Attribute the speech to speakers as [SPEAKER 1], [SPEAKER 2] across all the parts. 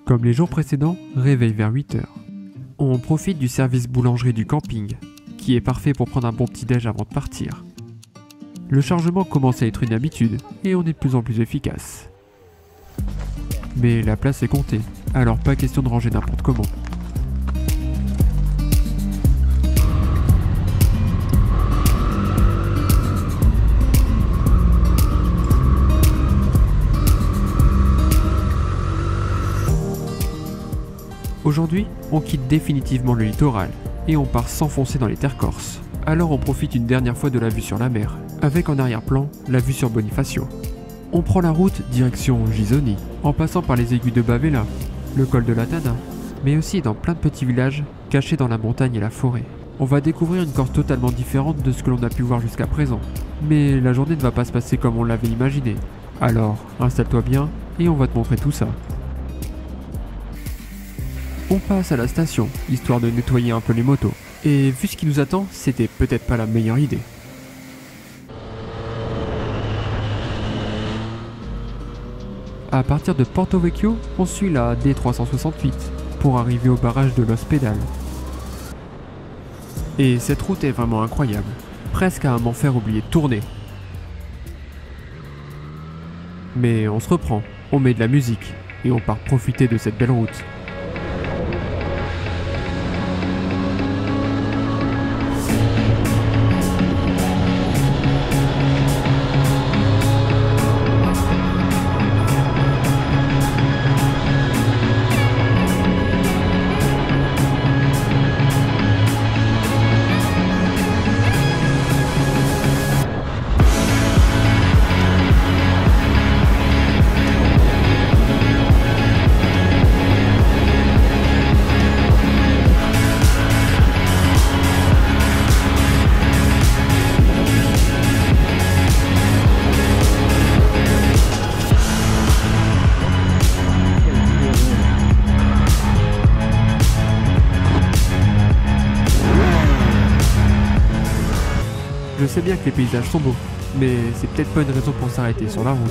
[SPEAKER 1] Comme les jours précédents, réveil vers 8 h. On profite du service boulangerie du camping, qui est parfait pour prendre un bon petit déj avant de partir. Le chargement commence à être une habitude, et on est de plus en plus efficace. Mais la place est comptée, alors pas question de ranger n'importe comment. Aujourd'hui, on quitte définitivement le littoral et on part s'enfoncer dans les terres corses. Alors on profite une dernière fois de la vue sur la mer, avec en arrière-plan la vue sur Bonifacio. On prend la route direction Gisoni, en passant par les aigus de Bavela, le col de la Tana, mais aussi dans plein de petits villages cachés dans la montagne et la forêt. On va découvrir une Corse totalement différente de ce que l'on a pu voir jusqu'à présent. Mais la journée ne va pas se passer comme on l'avait imaginé. Alors, installe-toi bien et on va te montrer tout ça. On passe à la station, histoire de nettoyer un peu les motos. Et vu ce qui nous attend, c'était peut-être pas la meilleure idée. À partir de Porto Vecchio, on suit la D368 pour arriver au barrage de Los Pedal. Et cette route est vraiment incroyable, presque à m'en faire oublier de tourner. Mais on se reprend, on met de la musique et on part profiter de cette belle route. Je sais bien que les paysages sont beaux, mais c'est peut-être pas une raison pour s'arrêter sur la route.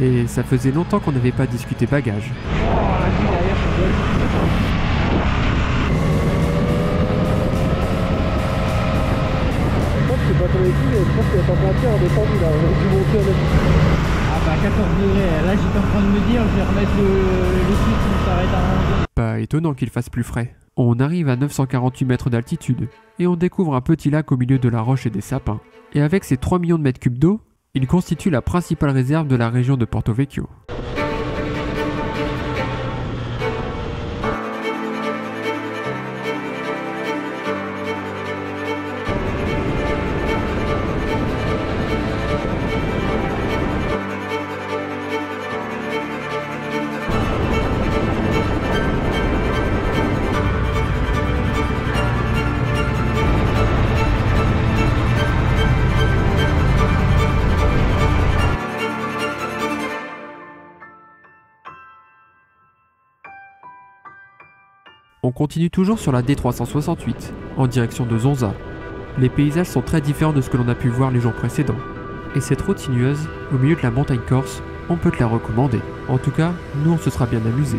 [SPEAKER 1] Et ça faisait longtemps qu'on n'avait pas discuté bagages.
[SPEAKER 2] Ah bah 14 degrés, là j'étais en train de me dire je vais remettre le kit qui s'arrête à un moment.
[SPEAKER 1] Pas étonnant qu'il fasse plus frais. On arrive à 948 mètres d'altitude et on découvre un petit lac au milieu de la roche et des sapins. Et avec ses 3 millions de mètres cubes d'eau, il constitue la principale réserve de la région de Porto Vecchio. On continue toujours sur la D368, en direction de Zonza. Les paysages sont très différents de ce que l'on a pu voir les jours précédents. Et cette route sinueuse, au milieu de la montagne corse, on peut te la recommander. En tout cas, nous on se sera bien amusés.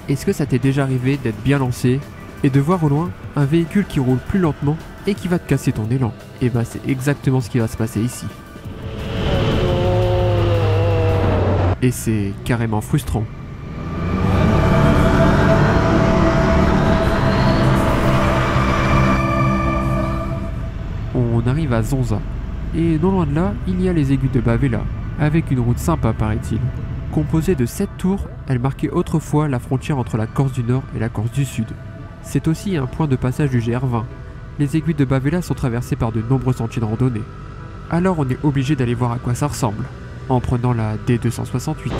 [SPEAKER 1] Est-ce que ça t'est déjà arrivé d'être bien lancé et de voir au loin un véhicule qui roule plus lentement et qui va te casser ton élan? Et bah c'est exactement ce qui va se passer ici. Et c'est carrément frustrant. On arrive à Zonza. Et non loin de là, il y a les aigus de Bavela, avec une route sympa paraît-il. Composée de 7 tours, elle marquait autrefois la frontière entre la Corse du Nord et la Corse du Sud. C'est aussi un point de passage du GR20. Les aiguilles de Bavella sont traversées par de nombreux sentiers de randonnée. Alors on est obligé d'aller voir à quoi ça ressemble, en prenant la D268.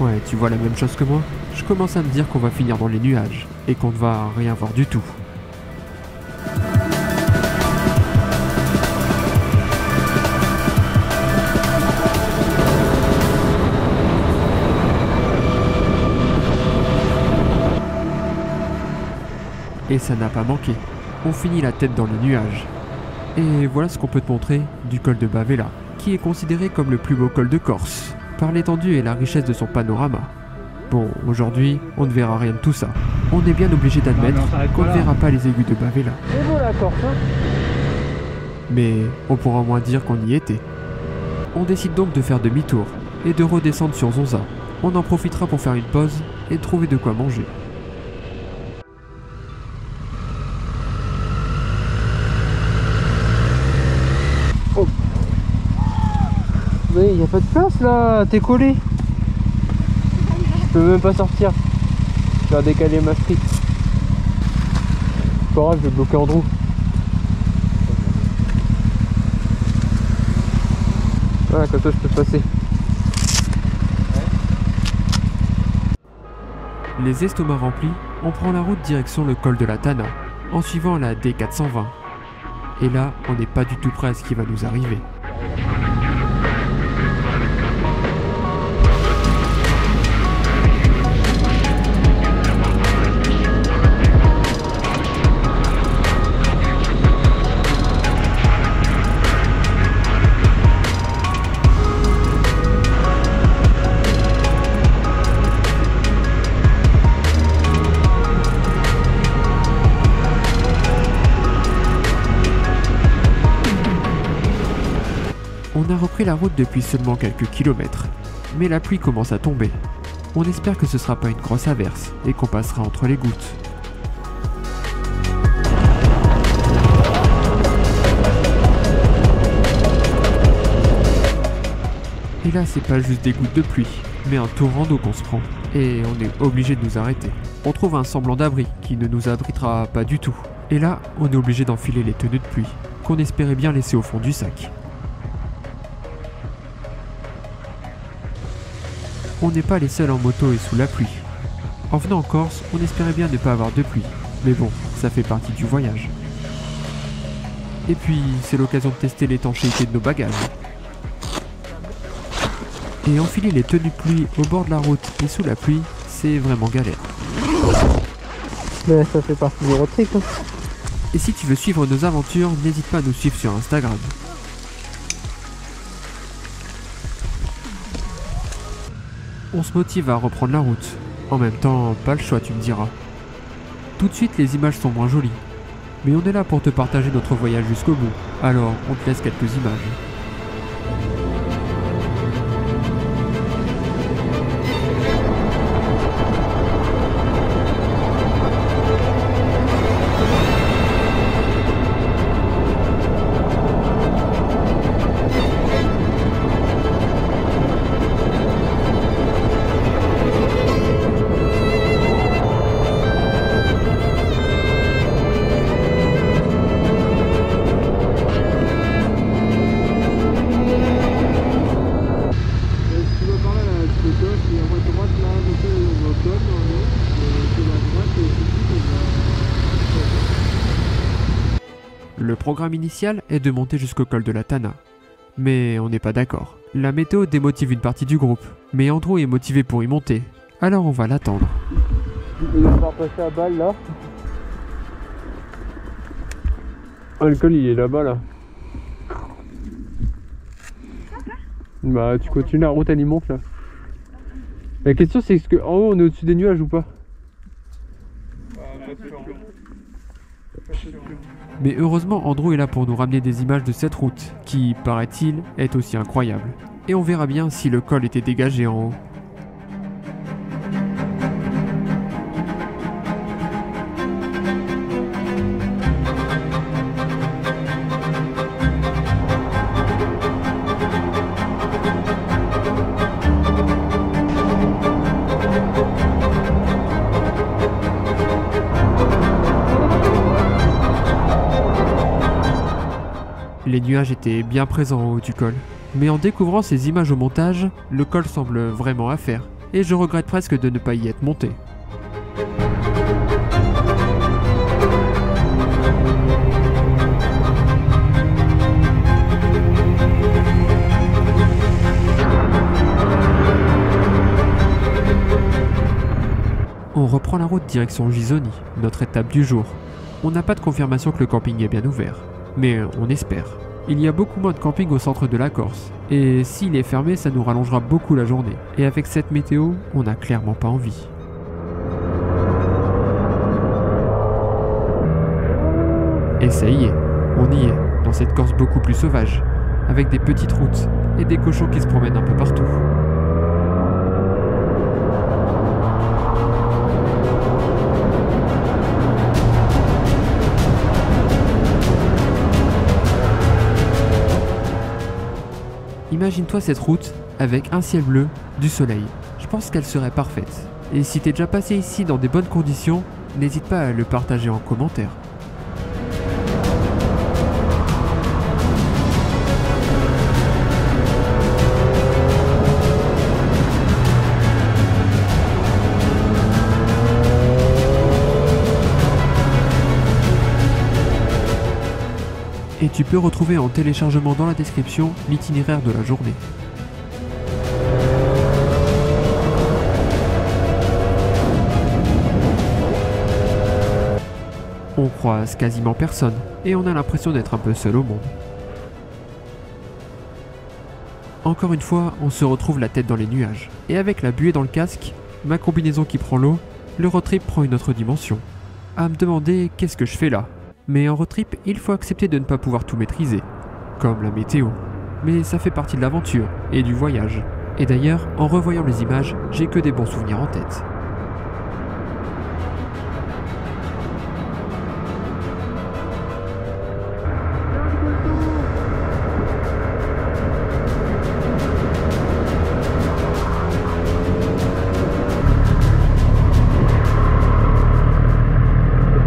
[SPEAKER 1] Ouais, tu vois la même chose que moi? Je commence à me dire qu'on va finir dans les nuages, et qu'on ne va rien voir du tout. Et ça n'a pas manqué. On finit la tête dans les nuages. Et voilà ce qu'on peut te montrer du col de Bavella, qui est considéré comme le plus beau col de Corse, par l'étendue et la richesse de son panorama. Bon, aujourd'hui, on ne verra rien de tout ça. On est bien obligé d'admettre qu'on ne verra pas les aiguilles de Bavella.
[SPEAKER 2] C'est beau la Corse, hein?
[SPEAKER 1] Mais on pourra au moins dire qu'on y était. On décide donc de faire demi-tour et de redescendre sur Zonza. On en profitera pour faire une pause et trouver de quoi manger.
[SPEAKER 2] Oh. Oui, il n'y a pas de place là, t'es collé. Je peux même pas sortir. Je vais décaler ma frite. C'est pas grave, je vais bloquer Andrew. Voilà, comme ça je peux passer.
[SPEAKER 1] Les estomacs remplis, on prend la route direction le col de la Tana, en suivant la D420. Et là, on n'est pas du tout prêt à ce qui va nous arriver. On a repris la route depuis seulement quelques kilomètres, mais la pluie commence à tomber. On espère que ce sera pas une grosse averse et qu'on passera entre les gouttes. Et là, c'est pas juste des gouttes de pluie, mais un torrent d'eau qu'on se prend. Et on est obligé de nous arrêter. On trouve un semblant d'abri qui ne nous abritera pas du tout. Et là, on est obligé d'enfiler les tenues de pluie, qu'on espérait bien laisser au fond du sac. On n'est pas les seuls en moto et sous la pluie. En venant en Corse, on espérait bien ne pas avoir de pluie. Mais bon, ça fait partie du voyage. Et puis, c'est l'occasion de tester l'étanchéité de nos bagages. Et enfiler les tenues de pluie au bord de la route et sous la pluie, c'est vraiment galère.
[SPEAKER 2] Mais ça fait partie du road trip, hein.
[SPEAKER 1] Et si tu veux suivre nos aventures, n'hésite pas à nous suivre sur Instagram. On se motive à reprendre la route. En même temps, pas le choix, tu me diras. Tout de suite, les images sont moins jolies. Mais on est là pour te partager notre voyage jusqu'au bout. Alors, on te laisse quelques images. Le programme initial est de monter jusqu'au col de la Tana. Mais on n'est pas d'accord. La météo démotive une partie du groupe, mais Andrew est motivé pour y monter. Alors on va l'attendre.
[SPEAKER 2] Il va falloir passer à balle là. Ah, le col il est là-bas là. Bah tu continues la route, elle y monte là. La question c'est est-ce qu'en haut on est au-dessus des nuages ou pas?
[SPEAKER 1] Mais heureusement, Andrew est là pour nous ramener des images de cette route, qui, paraît-il, est aussi incroyable. Et on verra bien si le col était dégagé en haut. Les nuages étaient bien présents en haut du col. Mais en découvrant ces images au montage, le col semble vraiment à faire. Et je regrette presque de ne pas y être monté. On reprend la route direction Gisoni, notre étape du jour. On n'a pas de confirmation que le camping est bien ouvert, mais on espère. Il y a beaucoup moins de camping au centre de la Corse, et s'il est fermé, ça nous rallongera beaucoup la journée. Et avec cette météo, on n'a clairement pas envie. Et ça y est, on y est, dans cette Corse beaucoup plus sauvage, avec des petites routes et des cochons qui se promènent un peu partout. Imagine-toi cette route avec un ciel bleu, du soleil. Je pense qu'elle serait parfaite. Et si t'es déjà passé ici dans des bonnes conditions, n'hésite pas à le partager en commentaire. Et tu peux retrouver en téléchargement dans la description l'itinéraire de la journée. On croise quasiment personne et on a l'impression d'être un peu seul au monde. Encore une fois, on se retrouve la tête dans les nuages. Et avec la buée dans le casque, ma combinaison qui prend l'eau, le road trip prend une autre dimension. À me demander qu'est-ce que je fais là. Mais en road trip, il faut accepter de ne pas pouvoir tout maîtriser, comme la météo. Mais ça fait partie de l'aventure et du voyage. Et d'ailleurs, en revoyant les images, j'ai que des bons souvenirs en tête.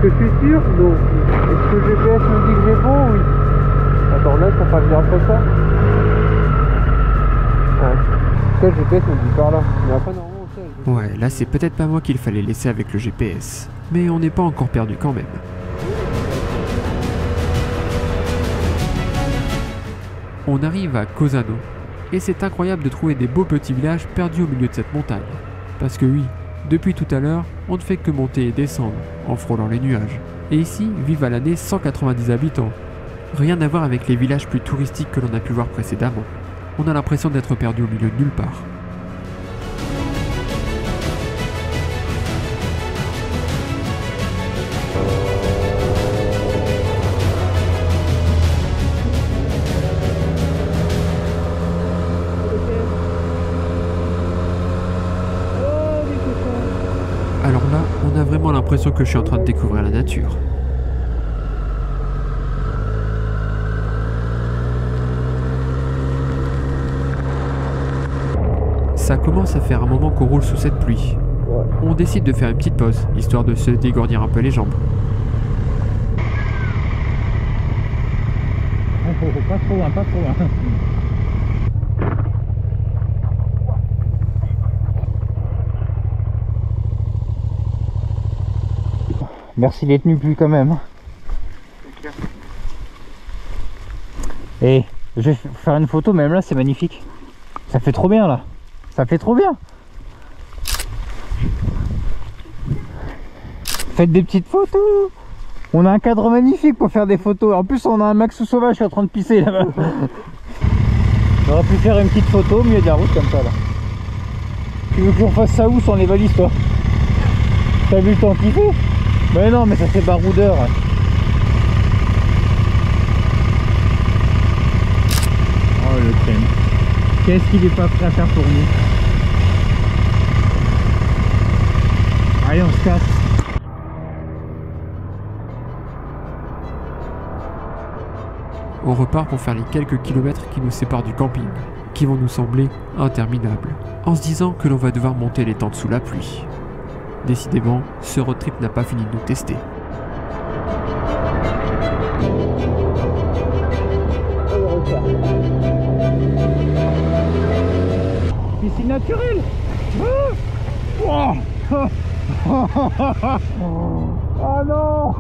[SPEAKER 2] Est-ce que je suis sûr? Non. Est-ce que le GPS me dit que j'ai bon? Oui. Attends, là, ça passe bien comme ça. Ouais. En tout cas, le GPS me dit par là. Mais après, normalement, ça...
[SPEAKER 1] Ouais, là, c'est peut-être pas moi qu'il fallait laisser avec le GPS. Mais on n'est pas encore perdu quand même. On arrive à Cosano. Et c'est incroyable de trouver des beaux petits villages perdus au milieu de cette montagne. Parce que oui, depuis tout à l'heure, on ne fait que monter et descendre, en frôlant les nuages. Et ici, vivent à l'année 190 habitants. Rien à voir avec les villages plus touristiques que l'on a pu voir précédemment. On a l'impression d'être perdu au milieu de nulle part. Alors là, on a vraiment l'impression que je suis en train de découvrir la nature. Ça commence à faire un moment qu'on roule sous cette pluie.
[SPEAKER 2] Ouais.
[SPEAKER 1] On décide de faire une petite pause, histoire de se dégourdir un peu les jambes.
[SPEAKER 2] Pas trop loin, pas trop loin. Merci les tenues pluie quand même. Et je vais faire une photo, même là c'est magnifique. Ça fait trop bien là. Ça fait trop bien. Faites des petites photos. On a un cadre magnifique pour faire des photos. En plus on a un Maxou sauvage qui est en train de pisser là-bas.
[SPEAKER 3] J'aurais pu faire une petite photo au milieu de la route comme ça là. Tu veux qu'on fasse ça où sans les valises toi? T'as vu le temps qu'il fait? Mais non, mais ça fait baroudeur. Oh le crème. Qu'est-ce qu'il est pas prêt à faire pour nous? Allez, on se casse.
[SPEAKER 1] On repart pour faire les quelques kilomètres qui nous séparent du camping, qui vont nous sembler interminables, en se disant que l'on va devoir monter les tentes sous la pluie. Décidément, ce road trip n'a pas fini de nous tester.
[SPEAKER 3] Piscine naturelle. Oh non!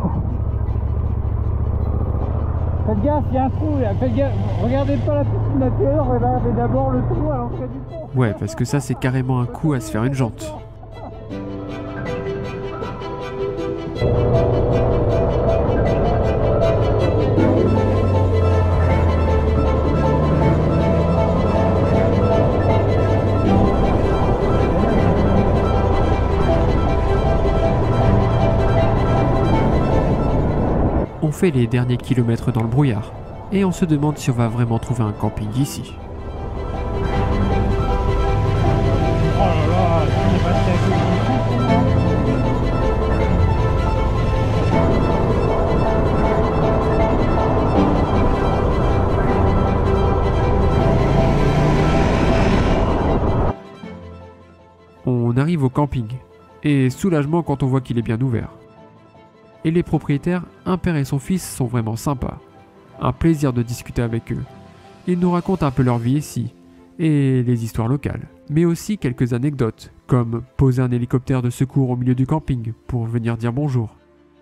[SPEAKER 3] Faites gaffe, il y a un trou là, faites gaffe, regardez pas la piscine naturelle, regardez d'abord le trou à l'entrée du pont.
[SPEAKER 1] Ouais, parce que ça c'est carrément un coup à se faire une jante. On fait les derniers kilomètres dans le brouillard, et on se demande si on va vraiment trouver un camping ici.
[SPEAKER 3] Oh là là, c'est pas très cool.
[SPEAKER 1] On arrive au camping, et soulagement quand on voit qu'il est bien ouvert. Et les propriétaires, un père et son fils, sont vraiment sympas. Un plaisir de discuter avec eux. Ils nous racontent un peu leur vie ici, et les histoires locales. Mais aussi quelques anecdotes, comme poser un hélicoptère de secours au milieu du camping pour venir dire bonjour.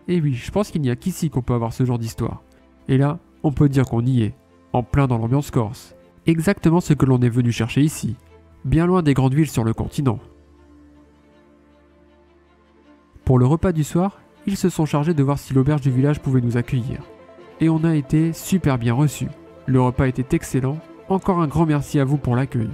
[SPEAKER 1] Et oui, je pense qu'il n'y a qu'ici qu'on peut avoir ce genre d'histoire. Et là, on peut dire qu'on y est, en plein dans l'ambiance corse. Exactement ce que l'on est venu chercher ici, bien loin des grandes villes sur le continent. Pour le repas du soir, ils se sont chargés de voir si l'auberge du village pouvait nous accueillir. Et on a été super bien reçus. Le repas était excellent, encore un grand merci à vous pour l'accueil.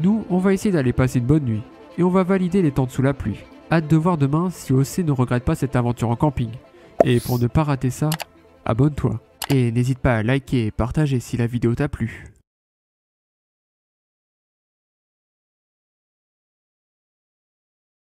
[SPEAKER 1] Nous, on va essayer d'aller passer une bonne nuit, et on va valider les tentes sous la pluie. Hâte de voir demain si OC ne regrette pas cette aventure en camping. Et pour ne pas rater ça, abonne-toi. Et n'hésite pas à liker et partager si la vidéo t'a plu.